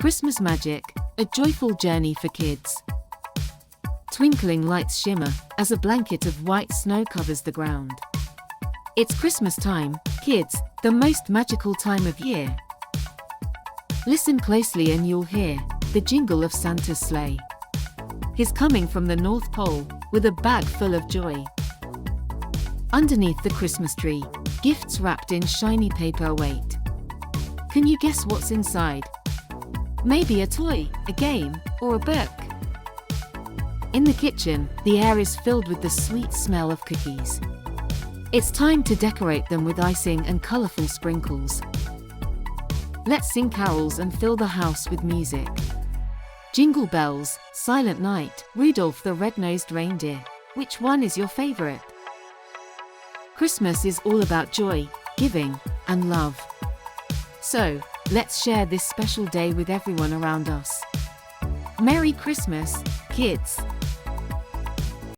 Christmas magic, a joyful journey for kids. Twinkling lights shimmer as a blanket of white snow covers the ground. It's Christmas time, kids, the most magical time of year. Listen closely and you'll hear the jingle of Santa's sleigh. He's coming from the North Pole with a bag full of joy. Underneath the Christmas tree, gifts wrapped in shiny paper await. Can you guess what's inside? Maybe a toy, a game, or a book. In the kitchen, the air is filled with the sweet smell of cookies. It's time to decorate them with icing and colorful sprinkles. Let's sing carols and fill the house with music. Jingle bells, Silent Night, Rudolph the Red-Nosed Reindeer. Which one is your favorite? Christmas is all about joy, giving, and love. So, let's share this special day with everyone around us. Merry Christmas, kids!